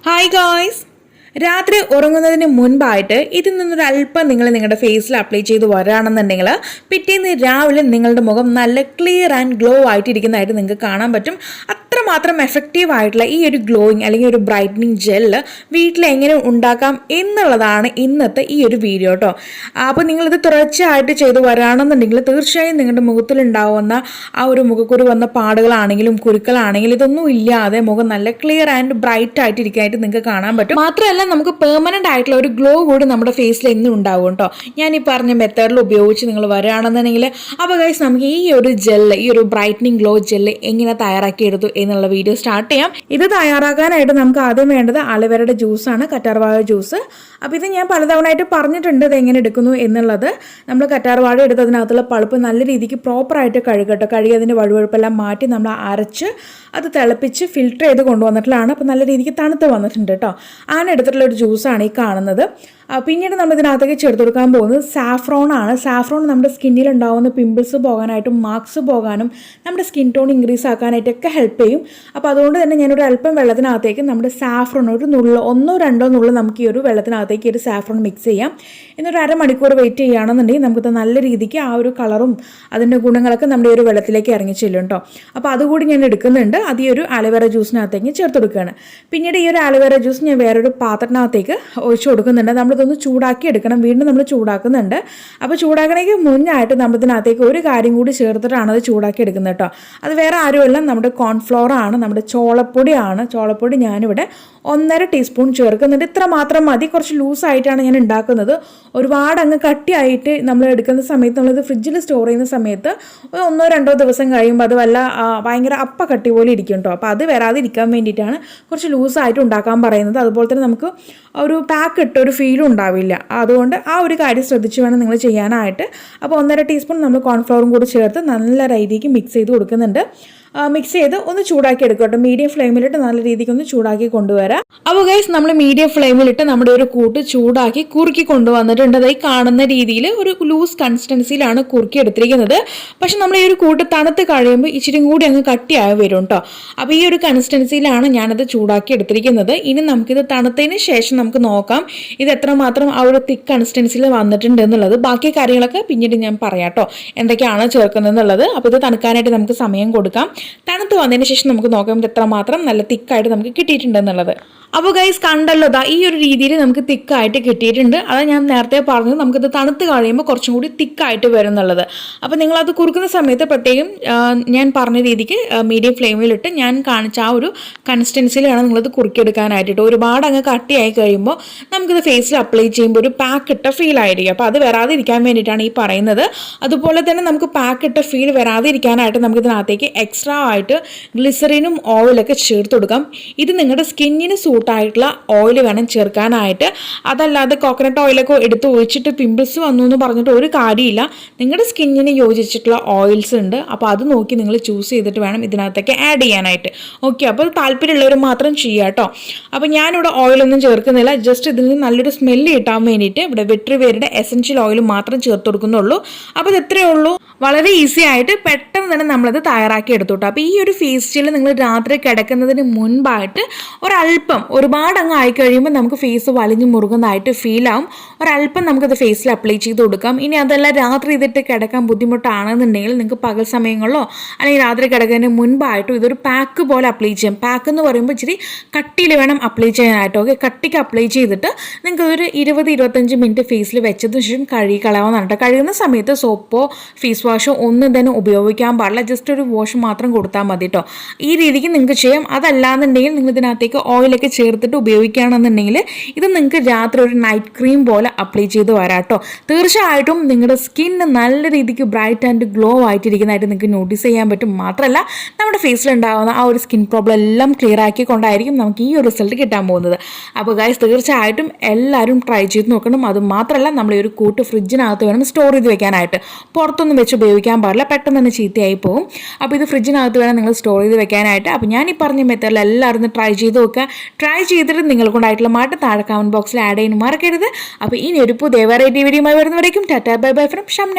Hi guys, രാത്രി ഉറങ്ങുന്നതിന് മുൻപായിട്ട് ഇതിൽ നിന്നൊരു അല്പം നിങ്ങൾ നിങ്ങളുടെ ഫേസിൽ അപ്ലൈ ചെയ്ത് വരികയാണെന്നുണ്ടെങ്കിൽ പിറ്റേന്ന് രാവിലെ നിങ്ങളുടെ മുഖം നല്ല ക്ലിയർ ആൻഡ് ഗ്ലോ ആയിട്ടിരിക്കുന്നതായിട്ട് നിങ്ങൾക്ക് കാണാൻ പറ്റും. അത്രമാത്രം എഫക്റ്റീവ് ആയിട്ടുള്ള ഈ ഒരു ഗ്ലോയിങ് അല്ലെങ്കിൽ ഒരു ബ്രൈറ്റനിങ് ജെല്ല് വീട്ടിൽ എങ്ങനെ ഉണ്ടാക്കാം എന്നുള്ളതാണ് ഇന്നത്തെ ഈ ഒരു വീഡിയോ കേട്ടോ. അപ്പോൾ നിങ്ങളിത് തുടർച്ചയായിട്ട് ചെയ്ത് വരികയാണെന്നുണ്ടെങ്കിൽ തീർച്ചയായും നിങ്ങളുടെ മുഖത്തിലുണ്ടാവുന്ന ആ ഒരു മുഖക്കുരു വന്ന പാടുകളാണെങ്കിലും കുരുക്കളാണെങ്കിലും ഇതൊന്നും ഇല്ലാതെ മുഖം നല്ല ക്ലിയർ ആൻഡ് ബ്രൈറ്റ് ആയിട്ടിരിക്കാനായിട്ട് നിങ്ങൾക്ക് കാണാൻ പറ്റും. മാത്രമല്ല നമുക്ക് പെർമനന്റ് ആയിട്ടുള്ള ഒരു ഗ്ലോ കൂടി നമ്മുടെ ഫേസിൽ എന്നും ഉണ്ടാവും കേട്ടോ. ഞാൻ ഈ പറഞ്ഞ മെത്തേഡിൽ ഉപയോഗിച്ച് നിങ്ങൾ വരികയാണെന്നുണ്ടെങ്കിൽ അപ്പോൾ ഗൈസ് നമുക്ക് ഈ ഒരു ജെല്ല്, ഈ ഒരു ബ്രൈറ്റനിങ് ഗ്ലോ ജെല്ല് എങ്ങനെ തയ്യാറാക്കിയെടുത്തു എന്നുള്ള വീഡിയോ സ്റ്റാർട്ട് ചെയ്യാം. ഇത് തയ്യാറാക്കാനായിട്ട് നമുക്ക് ആദ്യം വേണ്ടത് അലോവേരയുടെ ജ്യൂസാണ്, കറ്റാർവാഴ ജ്യൂസ്. അപ്പോൾ ഇത് ഞാൻ പലതവണയായിട്ട് പറഞ്ഞിട്ടുണ്ട് ഇത് എങ്ങനെ എടുക്കുന്നു എന്നുള്ളത്. നമ്മൾ കറ്റാർവാഴ എടുത്ത് അതിനകത്തുള്ള പൾപ്പ് നല്ല രീതിക്ക് പ്രോപ്പറായിട്ട് കഴുകട്ടോ. കഴുകി അതിൻ്റെ വഴുവഴുപ്പെല്ലാം മാറ്റി നമ്മൾ അരച്ച് അത് തിളപ്പിച്ച് ഫിൽറ്റർ ചെയ്ത് കൊണ്ടുവന്നിട്ടുള്ളതാണ്. അപ്പോൾ നല്ല രീതിക്ക് തണുത്ത് വന്നിട്ടുണ്ട് കേട്ടോ. അങ്ങനെ എടുത്തിട്ടുള്ള ഒരു ജ്യൂസാണ് ഈ കാണുന്നത്. പിന്നീട് നമ്മൾ ഇതിനകത്തേക്ക് ചേർത്ത് കൊടുക്കാൻ പോകുന്നത് സാഫ്രോൺ ആണ്. സാഫ്രോൺ നമ്മുടെ സ്കിന്നിൽ ഉണ്ടാകുന്ന പിമ്പിൾസ് പോകാനായിട്ടും മാർക്സ് പോകാനും നമ്മുടെ സ്കിൻ ടോൺ ഇൻക്രീസ് ആക്കാനായിട്ടൊക്കെ ഹെൽപ്പ് ചെയ്യും. അപ്പോൾ അതുകൊണ്ട് തന്നെ ഞാനൊരു അല്പം വെള്ളത്തിനകത്തേക്ക് നമ്മുടെ സാഫ്രോൺ ഒരു നുള്ളു, 1-2 നുള്ളു നമുക്ക് ഈ ഒരു വെള്ളത്തിനകത്തേക്ക് ഒരു സാഫ്രോൺ മിക്സ് ചെയ്യാം. എന്നിട്ട് അരമണിക്കൂർ വെയിറ്റ് ചെയ്യുകയാണെന്നുണ്ടെങ്കിൽ നമുക്കത് നല്ല രീതിക്ക് ആ ഒരു കളറും അതിൻ്റെ ഗുണങ്ങളൊക്കെ നമ്മുടെ ഒരു വെള്ളത്തിലേക്ക് ഇറങ്ങി ചെല്ലും കേട്ടോ. അപ്പോൾ അതുകൂടി ഞാൻ എടുക്കുന്നുണ്ട്. അത് ഈ ഒരു അലോവേര ജ്യൂസിനകത്തേക്ക് ചേർത്ത് കൊടുക്കുകയാണ്. പിന്നീട് ഈ ഒരു അലോവേര ജ്യൂസ് ഞാൻ വേറൊരു പാത്രത്തിനകത്തേക്ക് ഒഴിച്ച് കൊടുക്കുന്നുണ്ട്. നമ്മളിതൊന്ന് ചൂടാക്കി എടുക്കണം. വീണ്ടും നമ്മൾ ചൂടാക്കുന്നുണ്ട്. അപ്പോൾ ചൂടാക്കണേക്ക് മുന്നായിട്ട് നമ്മൾ ഇതിനകത്തേക്ക് ഒരു കാര്യം കൂടി ചേർത്തിട്ടാണ് അത് ചൂടാക്കി എടുക്കുന്നത് കേട്ടോ. അത് വേറെ ആരുമല്ല, നമ്മുടെ കോൺഫ്ലോർ ആണ്, നമ്മുടെ ചോളപ്പൊടിയാണ്. ചോളപ്പൊടി ഞാനിവിടെ 1.5 ടീസ്പൂൺ ചേർക്കുന്നുണ്ട്. ഇത്ര മാത്രം മതി. കുറച്ച് ലൂസായിട്ടാണ് ഞാൻ ഉണ്ടാക്കുന്നത്. ഒരുപാട് അങ്ങ് കട്ടിയായിട്ട് നമ്മൾ എടുക്കുന്ന സമയത്ത്, നമ്മളിത് ഫ്രിഡ്ജിൽ സ്റ്റോർ ചെയ്യുന്ന സമയത്ത് 1-2 ദിവസം കഴിയുമ്പോൾ അത് വല്ല ഭയങ്കര അപ്പ കട്ടി പോലെ ഇരിക്കും കേട്ടോ. അപ്പോൾ അത് വരാതിരിക്കാൻ വേണ്ടിയിട്ടാണ് കുറച്ച് ലൂസായിട്ട് ഉണ്ടാക്കാൻ പറയുന്നത്. അതുപോലെ തന്നെ നമുക്ക് ഒരു പാക്ക് ഇട്ട ഒരു ഫീലും ഉണ്ടാവില്ല. അതുകൊണ്ട് ആ ഒരു കാര്യം ശ്രദ്ധിച്ച് വേണം നിങ്ങൾ ചെയ്യാനായിട്ട്. അപ്പോൾ 1.5 ടീസ്പൂൺ നമ്മൾ കോൺഫ്ലവറും കൂടി ചേർത്ത് നല്ല രീതിക്ക് മിക്സ് ചെയ്ത് കൊടുക്കുന്നുണ്ട്. മിക്സ് ചെയ്ത് ഒന്ന് ചൂടാക്കി എടുക്കട്ടെ. മീഡിയം ഫ്ലെയിമിലിട്ട് നല്ല രീതിക്ക് ഒന്ന് ചൂടാക്കി കൊണ്ടുവരാം. അപ്പോൾ ഗൈസ് നമ്മൾ മീഡിയം ഫ്ലെയിമിലിട്ട് നമ്മുടെ ഒരു കൂട്ട് ചൂടാക്കി കുറുക്കി കൊണ്ടുവന്നിട്ടുണ്ട്. അതായി കാണുന്ന രീതിയിൽ ഒരു ലൂസ് കൺസിസ്റ്റൻസിയിലാണ് കുറുക്കി എടുത്തിരിക്കുന്നത്. പക്ഷെ നമ്മൾ ഈ ഒരു കൂട്ട് തണുത്ത് കഴിയുമ്പോൾ ഇച്ചിരി കൂടി അങ്ങ് കട്ടിയായി വരും കേട്ടോ. അപ്പോൾ ഈ ഒരു കൺസിസ്റ്റൻസിയിലാണ് ഞാനത് ചൂടാക്കി എടുത്തിരിക്കുന്നത്. ഇനി നമുക്കിത് തണുത്തതിന് ശേഷം നമുക്ക് നോക്കാം ഇത് എത്രമാത്രം ആ ഒരു തിക്ക് കൺസിസ്റ്റൻസിയിൽ വന്നിട്ടുണ്ട് എന്നുള്ളത്. ബാക്കി കാര്യങ്ങളൊക്കെ പിന്നീട് ഞാൻ പറയാം കേട്ടോ, എന്തൊക്കെയാണ് ചേർക്കുന്നത് എന്നുള്ളത്. അപ്പോൾ ഇത് തണുക്കാനായിട്ട് നമുക്ക് സമയം കൊടുക്കാം. തണുത്ത് വന്നതിന് ശേഷം നമുക്ക് നോക്കാം ഇത് എത്രമാത്രം നല്ല തിക്കായിട്ട് നമുക്ക് കിട്ടിയിട്ടുണ്ടെന്നുള്ളത്. അപ്പോൾ ഗൈസ് കണ്ടല്ലോ, ഈ ഒരു രീതിയിൽ നമുക്ക് തിക്കായിട്ട് കിട്ടിയിട്ടുണ്ട്. അത് ഞാൻ നേരത്തെ പറഞ്ഞത് നമുക്കിത് തണുത്ത് കഴിയുമ്പോൾ കുറച്ചും കൂടി തിക്കായിട്ട് വരും എന്നുള്ളത്. അപ്പോൾ നിങ്ങളത് കുറുക്കുന്ന സമയത്ത് പ്രത്യേകം ഞാൻ പറഞ്ഞ രീതിക്ക് മീഡിയം ഫ്ലെയിമിലിട്ട് ഞാൻ കാണിച്ച ആ ഒരു കൺസിസ്റ്റൻസിയിൽ വേണം നിങ്ങളത് കുറുക്കിയെടുക്കാനായിട്ട്. ഒരുപാട് അങ്ങ് കട്ടിയായി കഴിയുമ്പോൾ നമുക്കിത് ഫേസിൽ അപ്ലൈ ചെയ്യുമ്പോൾ ഒരു പാക്ക് ഇട്ട ഫീൽ ആയിരിക്കും. അപ്പോൾ അത് വരാതിരിക്കാൻ വേണ്ടിയിട്ടാണ് ഈ പറയുന്നത്. അതുപോലെ തന്നെ നമുക്ക് പാക്ക് ഇട്ട ഫീൽ വരാതിരിക്കാനായിട്ട് നമുക്കിതിനകത്തേക്ക് എക്സ്ട്രാ ആയിട്ട് ഗ്ലിസറിനും ഓയിലൊക്കെ ചേർത്ത് കൊടുക്കാം. ഇത് നിങ്ങളുടെ സ്കിന്നിന് ആയിട്ടുള്ള ഓയിൽ വേണം ചേർക്കാനായിട്ട്. അതല്ലാതെ കോക്കനട്ട് ഓയിലൊക്കെ എടുത്ത് ഒഴിച്ചിട്ട് പിമ്പിൾസ് വന്നു എന്ന് പറഞ്ഞിട്ട് ഒരു കാര്യമില്ല. നിങ്ങളുടെ സ്കിന്നിന് യോജിച്ചിട്ടുള്ള ഓയിൽസ് ഉണ്ട്. അപ്പോൾ അത് നോക്കി നിങ്ങൾ ചൂസ് ചെയ്തിട്ട് വേണം ഇതിനകത്തേക്ക് ആഡ് ചെയ്യാനായിട്ട്. ഓക്കെ, അപ്പോൾ താല്പര്യമുള്ളവർ മാത്രം ചെയ്യുക കേട്ടോ. അപ്പോൾ ഞാനിവിടെ ഓയിലൊന്നും ചേർക്കുന്നില്ല. ജസ്റ്റ് ഇതിൽ നിന്ന് നല്ലൊരു സ്മെല്ല് കിട്ടാൻ വേണ്ടിയിട്ട് ഇവിടെ വെട്രിവേരുടെ എസൻഷ്യൽ ഓയിൽ മാത്രം ചേർത്ത് കൊടുക്കുന്നുള്ളൂ. അപ്പോൾ ഇത് എത്രയേ ഉള്ളൂ. വളരെ ഈസി ആയിട്ട് പെട്ടെന്ന് തന്നെ നമ്മളത് തയ്യാറാക്കി എടുത്തോട്ടോ. അപ്പോൾ ഈ ഒരു ഫേസ് ജെൽ നിങ്ങൾ രാത്രി കിടക്കുന്നതിന് മുൻപായിട്ട് ഒരല്പം, ഒരുപാട് അങ്ങ് ആയിക്കഴിയുമ്പോൾ നമുക്ക് ഫേസ് വലിഞ്ഞു മുറുകുന്നതായിട്ട് ഫീൽ ആവും. ഒരല്പം നമുക്കത് ഫേസിൽ അപ്ലൈ ചെയ്ത് കൊടുക്കാം. ഇനി അതെല്ലാം രാത്രി ഇതിട്ട് കിടക്കാൻ ബുദ്ധിമുട്ടാണെന്നുണ്ടെങ്കിൽ നിങ്ങൾക്ക് പകൽ സമയങ്ങളിലോ അല്ലെങ്കിൽ രാത്രി കിടക്കുന്നതിന് മുൻപായിട്ടും ഇതൊരു പാക്ക് പോലെ അപ്ലൈ ചെയ്യാം. പാക്ക് എന്ന് പറയുമ്പോൾ ഇച്ചിരി കട്ടിയിൽ വേണം അപ്ലൈ ചെയ്യാനായിട്ട്. ഓക്കെ, കട്ടിക്ക് അപ്ലൈ ചെയ്തിട്ട് നിങ്ങൾക്ക് ഒരു 20-25 മിനിറ്റ് ഫേസിൽ വെച്ചതിന് ശേഷം കഴുകി കളയാവുന്നതാണ്. കഴുകുന്ന സമയത്ത് സോപ്പോ ഫേസ് വാഷോ ഒന്നും തന്നെ ഉപയോഗിക്കാൻ പാടില്ല. ജസ്റ്റ് ഒരു വാഷ് മാത്രം കൊടുത്താൽ മതി കേട്ടോ. ഈ രീതിക്ക് നിങ്ങൾക്ക് ചെയ്യാം. അതല്ലാന്നുണ്ടെങ്കിൽ നിങ്ങൾ ഇതിനകത്തേക്ക് ഓയിലൊക്കെ ചേർത്തിട്ട് ഉപയോഗിക്കുകയാണെന്നുണ്ടെങ്കിൽ ഇത് നിങ്ങൾക്ക് രാത്രി ഒരു നൈറ്റ് ക്രീം പോലെ അപ്ലൈ ചെയ്ത് വരാം കേട്ടോ. തീർച്ചയായിട്ടും നിങ്ങളുടെ സ്കിന്ന് നല്ല രീതിക്ക് ബ്രൈറ്റ് ആൻഡ് ഗ്ലോ ആയിട്ടിരിക്കുന്നതായിട്ട് നിങ്ങൾക്ക് നോട്ടീസ് ചെയ്യാൻ പറ്റും. മാത്രമല്ല നമ്മുടെ ഫേസിലുണ്ടാകുന്ന ആ ഒരു സ്കിൻ പ്രോബ്ലം എല്ലാം ക്ലിയർ ആക്കിക്കൊണ്ടായിരിക്കും നമുക്ക് ഈ ഒരു റിസൾട്ട് കിട്ടാൻ പോകുന്നത്. അപ്പോൾ ഗൈസ് തീർച്ചയായിട്ടും എല്ലാവരും ട്രൈ ചെയ്ത് നോക്കണം. അത് മാത്രമല്ല നമ്മൾ ഈ ഒരു കൂട്ട് ഫ്രിഡ്ജിനകത്ത് വേണം സ്റ്റോർ ചെയ്ത് വെക്കാനായിട്ട്. പുറത്തൊന്നും വെച്ച് ഉപയോഗിക്കാൻ പാടില്ല, പെട്ടെന്ന് തന്നെ ചീത്തയായി പോകും. അപ്പോൾ ഇത് ഫ്രിഡ്ജിനകത്ത് വേണം നിങ്ങൾ സ്റ്റോർ ചെയ്ത് വെക്കാനായിട്ട്. അപ്പോൾ ഞാൻ ഈ പറഞ്ഞ മെത്തേഡിൽ എല്ലാവരും ട്രൈ ചെയ്ത് നോക്കുക. ട്രൈ ചെയ്തിട്ട് നിങ്ങൾക്കുണ്ടായിട്ടുള്ള മാറ്റം താഴെ കമൻറ്റ് ബോക്സിൽ ആഡ് ചെയ്യാൻ മറക്കരുത്. അപ്പോൾ ഇനി ഒരു പുതിയ വെറൈറ്റി വീഡിയോയുമായി വരുന്നവരേക്കും ടാറ്റാ ബൈ ബൈ ഫ്രം ഷംനു.